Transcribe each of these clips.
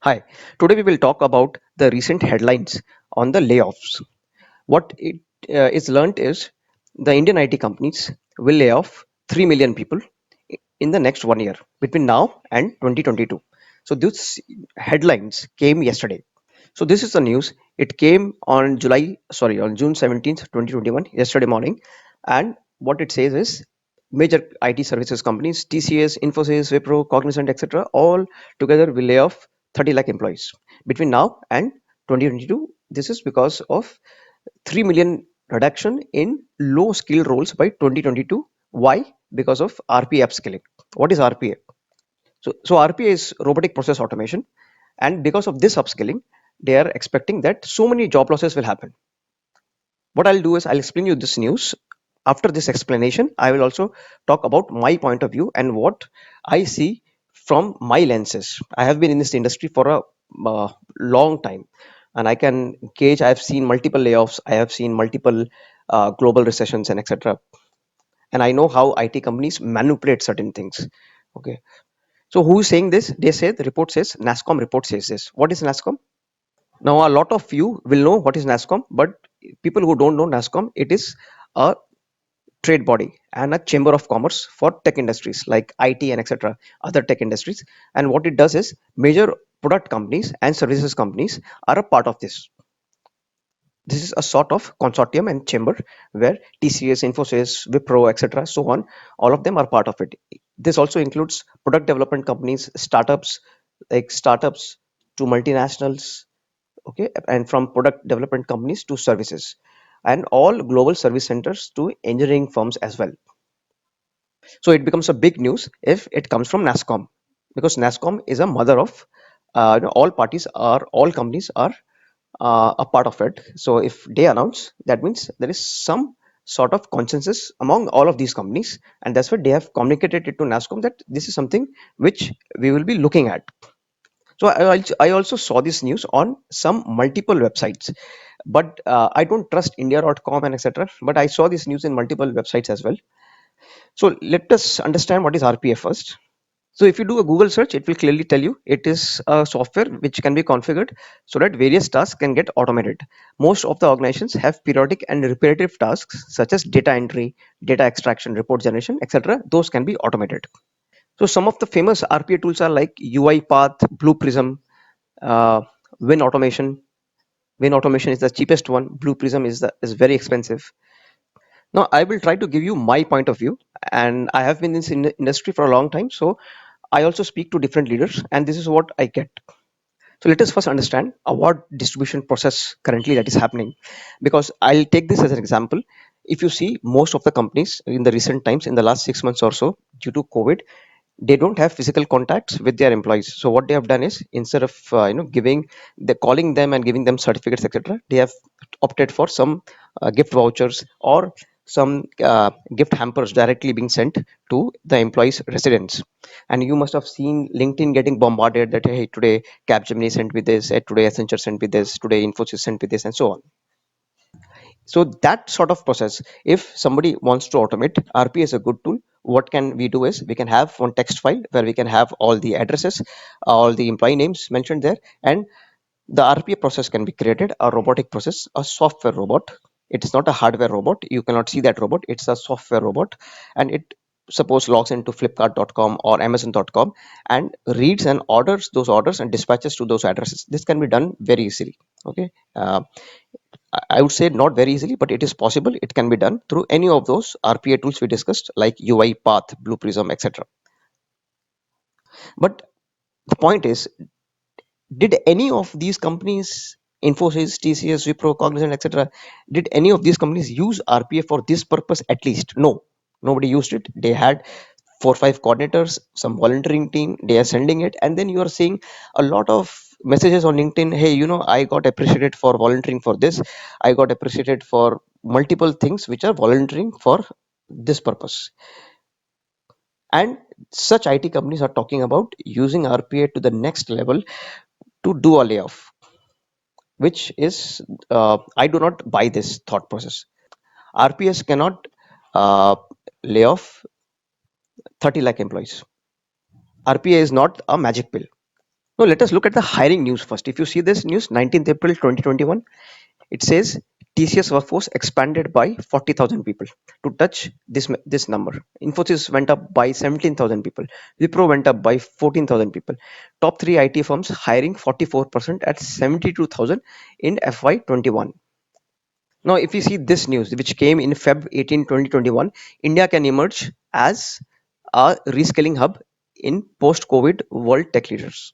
Hi, today we will talk about the recent headlines on the layoffs. What it is learned is the Indian IT companies will lay off 3 million people in the next 1 year between now and 2022. So these headlines came yesterday. So this is the news. It came on on June 17th, 2021, yesterday morning. And what it says is major IT services companies, TCS, Infosys, Wipro, Cognizant, etc., all together will lay off 30 lakh employees between now and 2022. This is because of 3 million reduction in low skill roles by 2022. Why? Because of RPA upskilling. What is RPA? So RPA is robotic process automation, and because of this upskilling, they are expecting that so many job losses will happen. What I'll do is I'll explain you this news. After this explanation, I will also talk about my point of view and what I see from my lenses. I have been in this industry for a long time, and I can gauge. I have seen multiple layoffs. I have seen multiple global recessions and etc. And I know how IT companies manipulate certain things. Okay. So who's saying this? They say the report says NASCOM report says this. What is NASCOM? Now, a lot of you will know what is NASCOM, but people who don't know NASCOM, it is a trade body and a chamber of commerce for tech industries like IT and etc. Other tech industries. And what it does is major product companies and services companies are a part of this. This is a sort of consortium and chamber where TCS, Infosys, Wipro, etc., so on, all of them are part of it. This also includes product development companies, startups, like startups to multinationals, okay, and from product development companies to services, and all global service centers to engineering firms as well. So it becomes a big news if it comes from NASCOM, because NASCOM is a mother of all companies are a part of it. So if they announce, that means there is some sort of consensus among all of these companies, and that's why they have communicated it to NASCOM that this is something which we will be looking at. So I also saw this news on some multiple websites, but I don't trust India.com and etc. But I saw this news in multiple websites as well. So let us understand what is RPA first. So if you do a Google search, it will clearly tell you it is a software which can be configured so that various tasks can get automated. Most of the organizations have periodic and repetitive tasks such as data entry, data extraction, report generation, etc. Those can be automated. So some of the famous RPA tools are like UiPath, Blue Prism, uh, Win Automation. Win Automation is the cheapest one. Blue Prism is very expensive. Now I will try to give you my point of view, and I have been in this industry for a long time, so I also speak to different leaders, and this is what I get. So let us first understand award distribution process currently that is happening, because I'll take this as an example. If you see most of the companies in the recent times, in the last 6 months or so, due to COVID, they don't have physical contacts with their employees. So what they have done is, instead of giving the calling them and giving them certificates etc., they have opted for some gift vouchers or some gift hampers directly being sent to the employees residents. And you must have seen LinkedIn getting bombarded that, hey, today Capgemini sent me this, today Accenture sent me this, today Infosys sent me this, and so on. So that sort of process, if somebody wants to automate, RPA is a good tool. What can we do is we can have one text file where we can have all the addresses, all the employee names mentioned there, and the RPA process can be created, a robotic process, a software robot. It is not a hardware robot. You cannot see that robot. It's a software robot, and it suppose logs into flipkart.com or amazon.com and reads and orders those orders and dispatches to those addresses. This can be done very easily. Okay. I would say not very easily, but it is possible. It can be done through any of those RPA tools we discussed, like UiPath, Blue Prism, etc. But the point is, did any of these companies, Infosys, TCS, Wipro, Cognizant, etc., did any of these companies use RPA for this purpose at least? No, nobody used it. They had 4 5 coordinators, some volunteering team, they are sending it, and then you are seeing a lot of messages on LinkedIn. Hey, I got appreciated for volunteering for this. I got appreciated for multiple things which are volunteering for this purpose. And such IT companies are talking about using RPA to the next level to do a layoff, which is I do not buy this thought process. RPS cannot uh, lay off 30 lakh employees. RPA is not a magic pill. Now let us look at the hiring news first. If you see this news, 19th April 2021, it says TCS workforce expanded by 40,000 people to touch this number. Infosys went up by 17,000 people. Wipro went up by 14,000 people. Top three IT firms hiring 44% at 72,000 in FY21. Now, if you see this news, which came in Feb 18, 2021, India can emerge as a reskilling hub in post-COVID world tech leaders.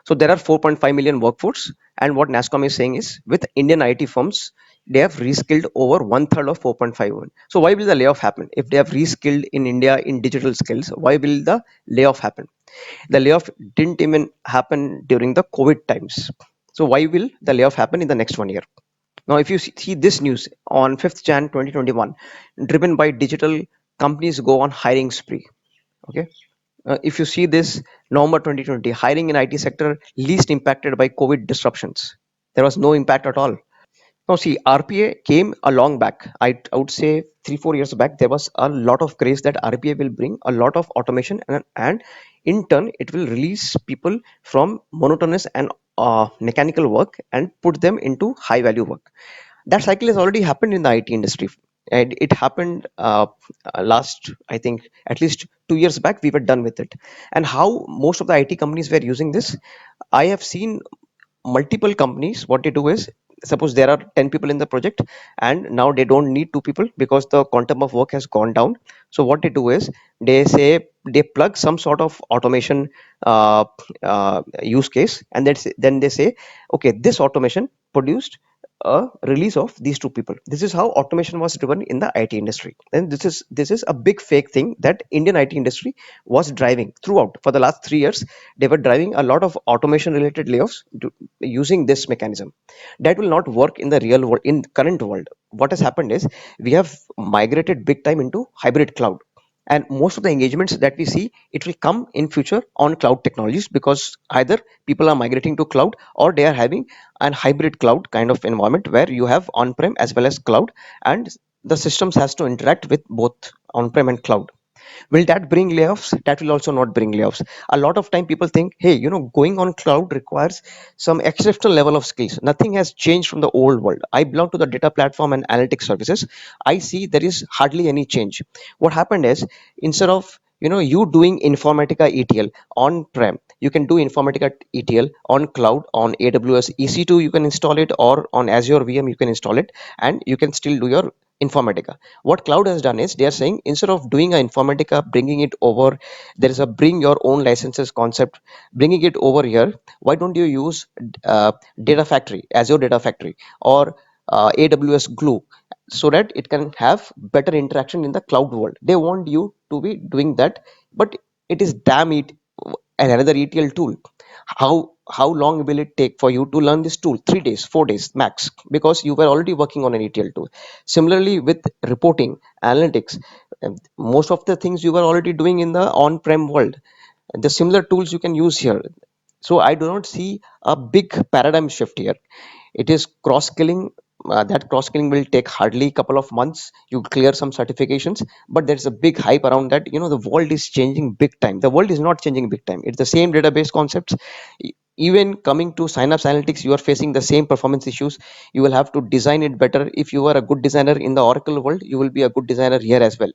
So there are 4.5 million workforce, and what NASSCOM is saying is, with Indian IT firms, they have reskilled over one third of 4.51. So why will the layoff happen? If they have reskilled in India in digital skills, why will the layoff happen? The layoff didn't even happen during the COVID times. So why will the layoff happen in the next 1 year? Now, if you see this news on 5th Jan 2021, driven by digital, companies go on hiring spree. Okay. If you see this November 2020, hiring in IT sector least impacted by COVID disruptions. There was no impact at all. Now, see, RPA came a long back. I would say 3 4 years back, there was a lot of craze that RPA will bring a lot of automation, and in turn, it will release people from monotonous and mechanical work and put them into high value work. That cycle has already happened in the IT industry. And it happened last, I think, at least 2 years back, we were done with it. And how most of the IT companies were using this, I have seen multiple companies. What they do is, suppose there are 10 people in the project, and now they don't need two people because the quantum of work has gone down. So what they do is, they say they plug some sort of automation use case, and then they say, okay, this automation produced a release of these two people. This is how automation was driven in the IT industry, and this is a big fake thing that Indian IT industry was driving throughout. For the last 3 years, they were driving a lot of automation related layoffs using this mechanism. That will not work in the real world. In current world, what has happened is, we have migrated big time into hybrid cloud, and most of the engagements that we see, it will come in future on cloud technologies, because either people are migrating to cloud, or they are having an hybrid cloud kind of environment where you have on-prem as well as cloud, and the systems has to interact with both on-prem and cloud. Will that bring layoffs? That will also not bring layoffs. A lot of time people think, hey, going on cloud requires some exceptional level of skills. Nothing has changed from the old world. I belong to the data platform and analytics services. I see there is hardly any change. What happened is, instead of you doing Informatica ETL on prem, you can do Informatica ETL on cloud, on AWS EC2 you can install it, or on Azure VM you can install it, and you can still do your Informatica. What cloud has done is, they are saying, instead of doing a Informatica, bringing it over, there is a bring your own licenses concept, bringing it over here. Why don't you use Data Factory, Azure Data Factory, or AWS Glue, so that it can have better interaction in the cloud world? They want you to be doing that, but it is damn it another ETL tool. How long will it take for you to learn this tool? 3 days, 4 days max, because you were already working on an ETL tool. Similarly with reporting, analytics, most of the things you were already doing in the on-prem world, the similar tools you can use here. So I do not see a big paradigm shift here. It is cross skilling. That cross skilling will take hardly a couple of months. You clear some certifications, but there's a big hype around that. The world is changing big time. The world is not changing big time. It's the same database concepts. Even coming to Synapse Analytics, you are facing the same performance issues. You will have to design it better. If you are a good designer in the Oracle world, you will be a good designer here as well.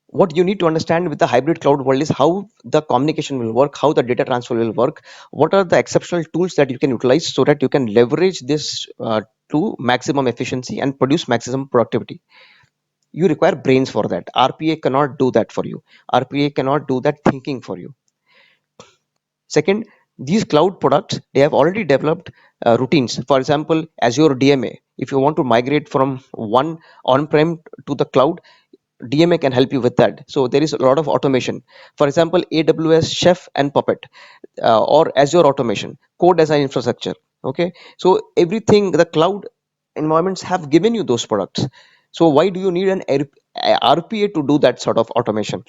What you need to understand with the hybrid cloud world is how the communication will work, how the data transfer will work, what are the exceptional tools that you can utilize, so that you can leverage this to maximum efficiency and produce maximum productivity. You require brains for that. RPA cannot do that for you. RPA cannot do that thinking for you. Second, these cloud products, they have already developed routines. For example, Azure DMA, if you want to migrate from one on-prem to the cloud, DMA can help you with that. So there is a lot of automation. For example, AWS Chef and Puppet, or Azure Automation, code as an infrastructure. Okay, so everything, the cloud environments have given you those products. So why do you need an RPA to do that sort of automation?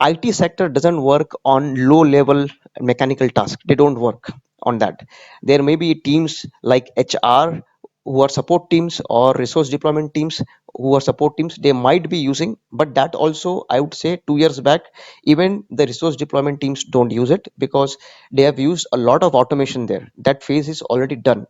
IT sector doesn't work on low level mechanical tasks. They don't work on that. There may be teams like HR, who are support teams, or resource deployment teams, who are support teams, they might be using, but that also I would say 2 years back, even the resource deployment teams don't use it because they have used a lot of automation there. That phase is already done,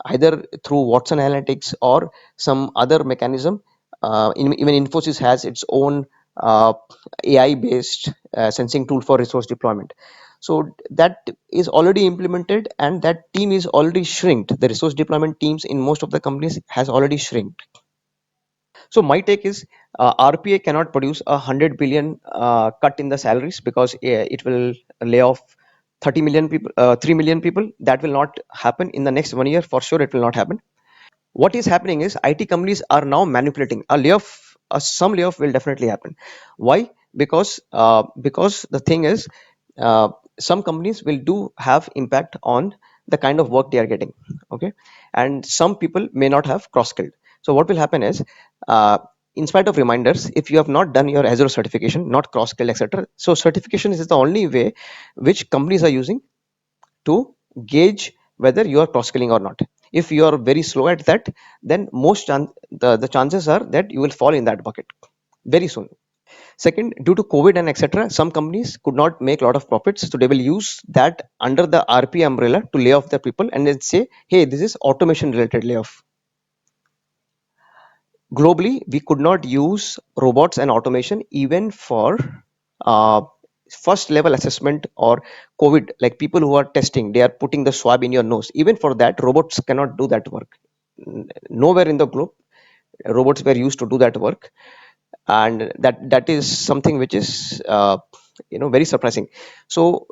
either through Watson Analytics or some other mechanism. Even Infosys has its own AI based sensing tool for resource deployment. So that is already implemented, and that team is already shrinked. The resource deployment teams in most of the companies has already shrinked. So my take is RPA cannot produce 100 billion cut in the salaries because it will lay off 30 million people, 3 million people. That will not happen in the next 1 year. For sure, it will not happen. What is happening is IT companies are now manipulating. A layoff, some layoff will definitely happen. Why? Because the thing is, uh, some companies will do have impact on the kind of work they are getting. Okay, and some people may not have cross skilled. So what will happen is, uh, in spite of reminders, if you have not done your Azure certification, not cross skilled, etc. So certification is the only way which companies are using to gauge whether you are cross skilling or not. If you are very slow at that, then the chances are that you will fall in that bucket very soon. Second, due to COVID and etc., some companies could not make a lot of profits, so they will use that under the RP umbrella to lay off the people and then say, hey, this is automation related layoff. Globally, we could not use robots and automation even for uh, first level assessment or COVID, like people who are testing, they are putting the swab in your nose. Even for that, robots cannot do that work. Nowhere in the globe, robots were used to do that work, and that is something which is very surprising. So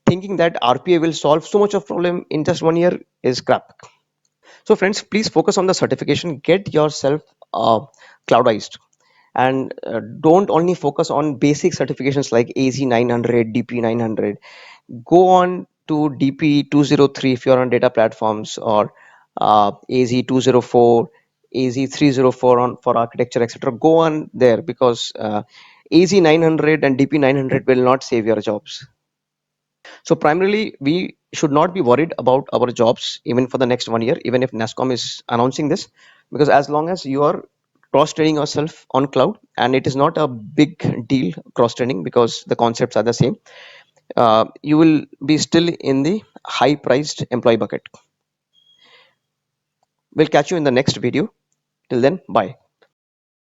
thinking that RPA will solve so much of problem in just 1 year is crap. So friends, please focus on the certification. Get yourself cloudized, and don't only focus on basic certifications like AZ 900, DP 900. Go on to DP 203 if you're on data platforms, or AZ 204, AZ 304 on for architecture, etc. Go on there because AZ 900 and DP 900 will not save your jobs. So primarily, we should not be worried about our jobs even for the next 1 year, even if NASCOM is announcing this, because as long as you are cross training yourself on cloud, and it is not a big deal cross training because the concepts are the same, you will be still in the high priced employee bucket. We'll catch you in the next video. Till then, bye.